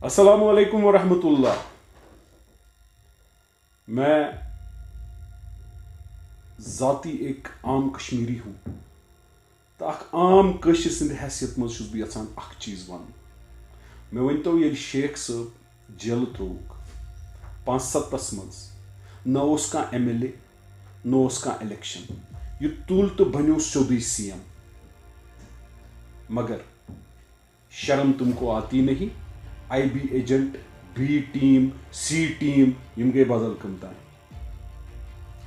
अस्सलामु अलैकुम वरहमतुल्लाह। मैं ज़ाती एक आम कश्मीरी हूँ तो आम कशिर सद हैसियत मज छुस बह यछान अख चीज़ वन। मे वनतो ये शेख साहब जेल त्रोक 5-7 मज न कह MLA न कह इलेक्शन, यह तुल तो बनो सोदी CM, मगर शर्म तुमको आती नहीं। IB agent, B team, C team यम गए बदल कमतान।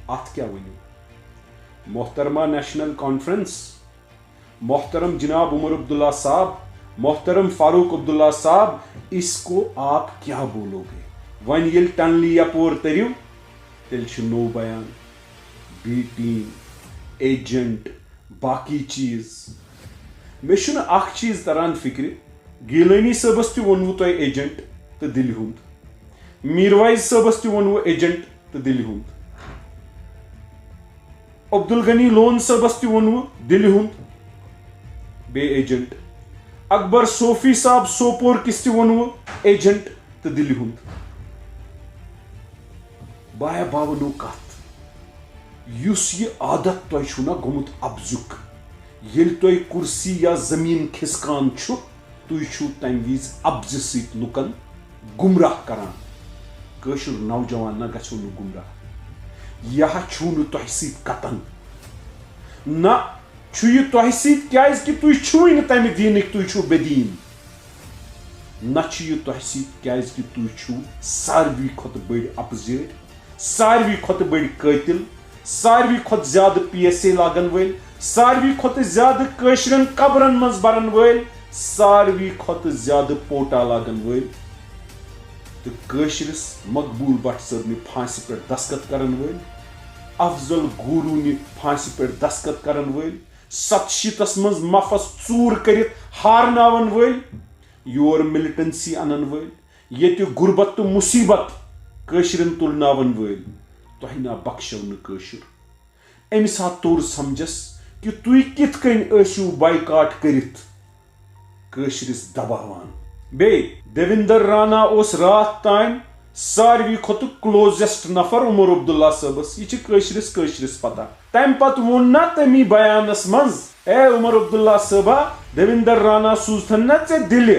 अत क्या वनो मोहतरमा नेशनल कॉन्फ्रेंस, मोहतरम जनाब उमर अब्दुल्ला साहब, मोहतरम फारूक अब्दुल्ला साहब, इसको आप क्या बोलोगे? वन ये टनली यपोर तरियो तेल नो बयान। B टीम, एजेंट, बाकी चीज मे अख चीज तरान फिक्र। गिलानी सबस तोनवु तुह एजेंट तो दिल हुंद, मीरवाइज सबस तोनवु एजेंट तो दिल हुंद, अब्दुल गनी लोन सबस तोनवु दिल हुंद बे एजेंट, अकबर सोफी साहब सोपोर किस वोनवु एजेंट तो दिल हुंद। बाया बावनो कथ युस ये आदत तुह छुना गोमुत अबजुक, येल तुह कुर्सी या जमीन खिसकान छु तुह छु तम विज अब्ज सत लुकन गुमराह करान। कशुर नौजवान न गछो न गुमराह, यह छु न तुह सत कतन न छु ये तुह सत क्याज कि तुह छु न तम दीनक, तुह छु बेदीन न छु ये तुह सत क्याज कि तुह छु सारवी खत बड़ अपजेड, सारवी खत बड़ कातिल, सारवी खत ज्यादा PSA लागन वल, सारवी खत ज्यादा कशरन कब्रन मज बरन वल, सारवी खत ज्यादा पोटा लागन वल तो कशरस मकबूल भट्ट साहब फांसी पे दस्तखत करन वल, अफजल गुरू ने फांसी पे दस्तखत करन वल, 700 मज मफस चूर कर हारनावन वल, योर मिलिटेंसी अनन वल, ये गुरबत तो मुसीबत कशरन तुलनावन वल, तुह ना बख्शो न कशर। अमि सात तोर समझस कि तुह कित कन ऐसु बाइकाट करित कशरस दबावान। बे देविंदर राणा ओस रात तान सारवी खत क्लोजेस्ट नफर उमर अब्दुल्ला साहबस, यह कशरस पता। तम पत वोन ना तमी बयानस मज ए उमर अब्दुल्ला साहबा देविंदर राणा सूजन ना ऐ दिल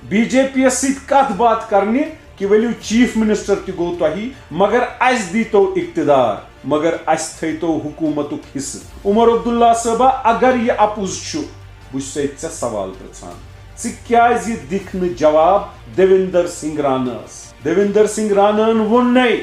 BJP सत कत बात करने कि वलियो चीफ मिनिस्टर त गो तुही, मगर अस दीतो इक्तदार, मगर अस थो हुकूमत हिस्स। उमर अब्दुल्ला साहबा अगर यह अपुज बह सवाल पृछान क्या दिख न जवाब देविंदर सिंह रानास। देविंदर सिंह रानान वोन नई,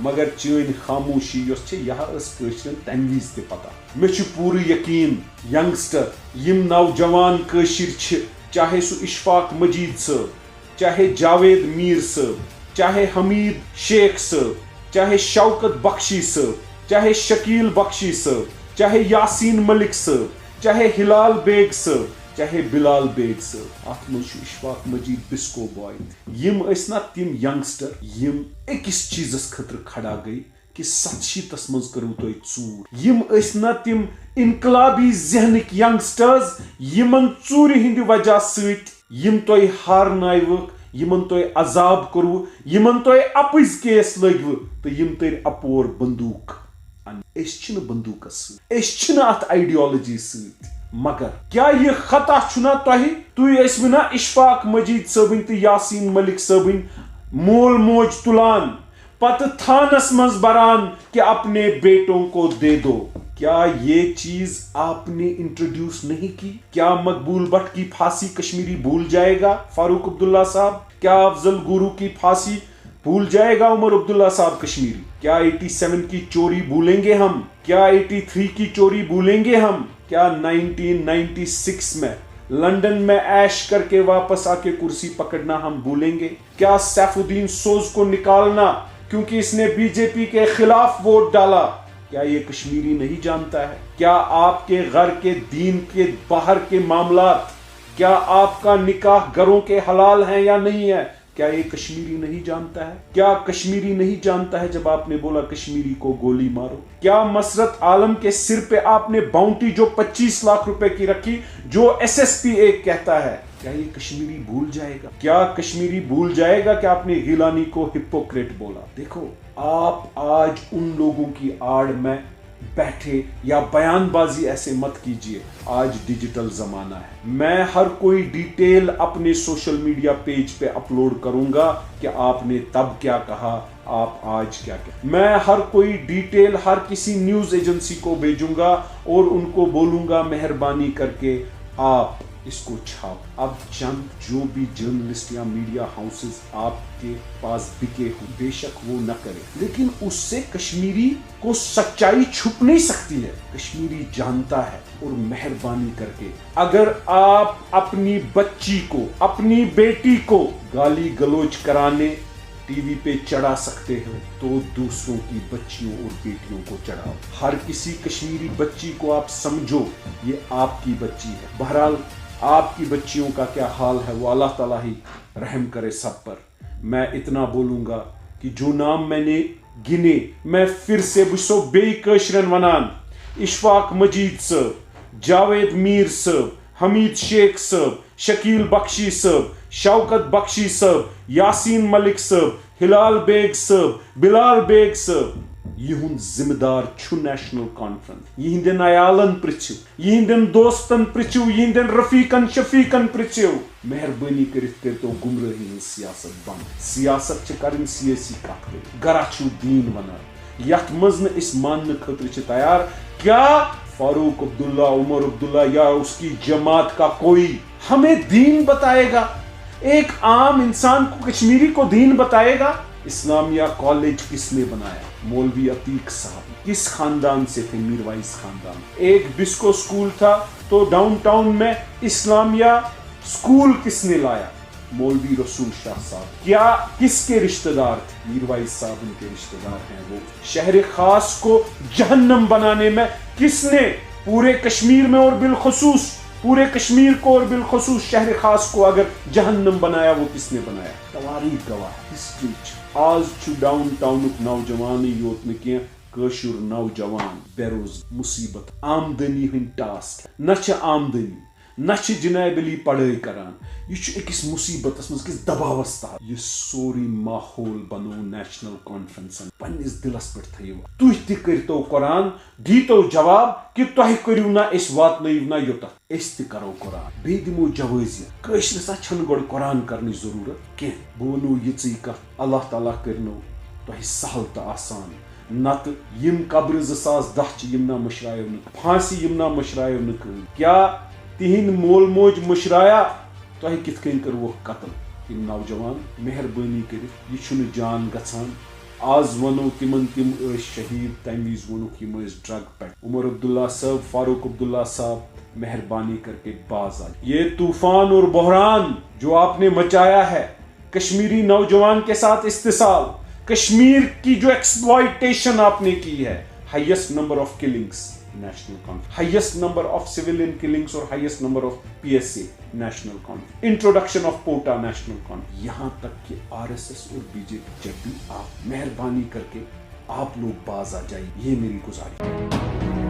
मगर चीन खामोशी यह कशरन तम विज त पता। मे पूर यकीन यंगस्टर यम नौजवान कशर, चाहे सु इशफाक मजीद साहब, चाहे जावेद मीर साहब, चाहे हमीद शेख साहब, चाहे शौकत बख्शी साहब, चाहे शकील बख्शी साहब, चाहे यासीन मलिक साहब, चाहे हिलाल बेग साहब, चाहे बिलाल बेग साहब, अत मज इशफाक मजीद बिस्को बॉय, यम ना तिम यंगस्टर यम अकिस चीजस खतर खड़ा गई कि 700 मज करू तुह चूर। यम ना तिम इनकलाबी जहनक यंगस्टर्स यमन चूर हिंद वजह सत यम तुह हारनावक, यमन तुह अजाब करव, यमन तुह अपज केस लगव तो यम तर अपोर बंदूक बंदूकस अत आइडियोलॉजी सत। मगर क्या यह खता छुना तुह ना इशफाक मजीद सबन तो यासीन मलिक सबन मोल मोज तुलान पत थानस मज बरान कि अपने बेटों को दे दो? क्या ये चीज आपने इंट्रोड्यूस नहीं की? क्या मकबूल भट्ट की फांसी कश्मीरी भूल जाएगा फारूक अब्दुल्ला साहब? क्या अफजल गुरू की फांसी भूल जाएगा उमर अब्दुल्ला साहब कश्मीरी? क्या 87 की चोरी भूलेंगे हम? क्या 83 की चोरी भूलेंगे हम? क्या 1996 में लंदन में ऐश करके वापस आके कुर्सी पकड़ना हम भूलेंगे? क्या सैफुद्दीन सोज को निकालना क्योंकि इसने BJP के खिलाफ वोट डाला, क्या ये कश्मीरी नहीं जानता है? क्या आपके घर के दीन के बाहर के मामलात, क्या आपका निकाह घरों के हलाल हैं या नहीं है, क्या ये कश्मीरी नहीं जानता है? क्या कश्मीरी नहीं जानता है जब आपने बोला कश्मीरी को गोली मारो? क्या मसरत आलम के सिर पे आपने बाउंटी जो 25 लाख रुपए की रखी, जो SSP 1 कहता है, کیا یہ کشمیری بھول جائے گا؟ کیا کشمیری بھول جائے گا کہ آپ نے گیلانی کو ہپوکریٹ بولا؟ دیکھو آپ آج ان لوگوں کی آڑ میں بیٹھے یا بیان بازی ایسے مت کیجئے. آج ڈیجیٹل زمانہ ہے. میں ہر کوئی ڈیٹیل اپنے سوشل میڈیا پیج پہ اپلوڈ کروں گا کہ آپ نے تب کیا کہا, آپ آج کیا کہا. میں ہر کوئی ڈیٹیل ہر کسی نیوز ایجنسی کو بھیجوں گا اور ان کو بولوں گا مہربانی کر کے آپ اس کو چھاپ. اب چند جو بھی جرنلسٹ یا میڈیا ہاؤسز آپ کے پاس بکے ہوں بے شک وہ نہ کرے, لیکن اس سے کشمیری کو سچائی چھپ نہیں سکتی ہے. کشمیری جانتا ہے. اور مہربانی کر کے اگر آپ اپنی بچی کو, اپنی بیٹی کو گالی گلوچ کرانے ٹی وی پہ چڑھا سکتے ہو تو دوسروں کی بچیوں اور بیٹیوں کو چڑھاؤ. ہر کسی کشمیری بچی کو آپ سمجھو یہ آپ کی بچی ہے. بہرحال آپ کی بچیوں کا کیا حال ہے وہ اللہ تعالیٰ ہی رحم کرے سب پر. میں اتنا بولوں گا کہ جو نام میں نے گنے میں پھر سے بسو بے کشرن ونان, اشفاق مجید صاحب, جاوید میر صاحب, حمید شیخ صاحب, شکیل بخشی صاحب, شوکت بخشی صاحب, یاسین ملک صاحب, ہلال بیگ صاحب, بلال بیگ صاحب. یہند ذمہ دار چھُ نیشنل کانفرنس. یہندین عیالن پرچھو, یہندین دوستن پرچھو, یہندین رفیقن شفیقن پرچھو. مہربانی کرت کرتو گمراہی ہن سیاست بند. سیاست چھ کرن سیاسی کت کر گرا چھو دین ونان یتھ مز نہ اس ماننے خاطر چھ تیار. کیا فاروق عبداللہ, عمر عبداللہ یا اس کی جماعت کا کوئی ہمیں دین بتائے گا؟ ایک عام انسان کو کشمیری کو دین بتائے گا؟ اسلامیہ کالج کس نے بنایا؟ مولوی عتیق صاحب. کس خاندان سے تھے؟ میر وائس خاندان. ایک بسکو سکول تھا تو ڈاؤن ٹاؤن میں اسلامیہ سکول کس نے لایا؟ مولوی رسول شاہ صاحب. کیا کس کے رشتہ دار تھے؟ میر وائس صاحب ان کے رشتہ دار ہیں. وہ شہر خاص کو جہنم بنانے میں کس نے پورے کشمیر میں اور بالخصوص پورے کشمیر کو اور بالخصوص شہر خاص کو اگر جہنم بنایا وہ کس نے بنایا؟ تواریخ گواہ. ہسٹری آز چھُ ڈاؤن ٹاؤنک نوجوان یوت نہ کینٛہہ کٲشُر نوجوان بے روز مصیبت آمدنی ہٕنٛدۍ ٹاسک نہ چھِ آمدنی نہ چھِ جناب علی پڑھٲے کران. یہ چھُ أکِس مصیبتس منٛز أکِس دباوس تحت. یہ سورُے ماحول بنوو نیشنل کانفرنسن. پننس دلس پٮ۪ٹھ تھٲیِو. تُہۍ تہِ کٔرتو قرآن, دیٖتو جواب کہ تۄہہِ کٔرِو نہ أسۍ واتنٲیِو نہ یوٚتتھ. أسۍ تہِ کرو قرآن. بیٚیہِ دِمو جوٲزیت. کٲشرِس ہا چھنہٕ گۄڈٕ قرآن کرنٕچ ضروٗرت کینٛہہ. بہٕ ونو یِژٕے کتھ, اللہ تعالیٰ کٔرنو تۄہہِ سہل تہٕ آسان. نتہٕ یِم قبرٕ 2010 چھِ یِم نہ مٔشرایو نہٕ, پھانسی یِم نہ مٔشرایو نہٕ کٕہٕنۍ. کیٛاہ تِہنٛدۍ مول موج مٔشرایا تۄہہِ کِتھ کٔنۍ کٔروُکھ قتل؟ یِم نوجوان مہربٲنی کٔرِتھ یہِ چھُنہٕ جان گژھان. آز ونو تِمن تِم ٲسۍ شہید, تمہِ وِزِ ووٚنُکھ یِم ٲسۍ ڈرگ پٮ۪ٹھ. عمر عبداللہ صاحب, فاروق عبداللہ صاحب, مہربانی کر کے باز آئے. یہ طوفان اور بحران جو آپ نے مچایا ہے کشمیری نوجوان کے ساتھ استحصال, کشمیر کی جو ایکسپلائٹیشن آپ نے کی ہے, highest number of killings National Conference, highest number of civilian killings اور highest number of P S A National Conference, introduction of quota National Conference. یہاں تک کہ آر ایس ایس اور بی جے پی, جب بھی آپ مہربانی کر کے آپ لوگ باز آ جائیے, یہ میری گزارش.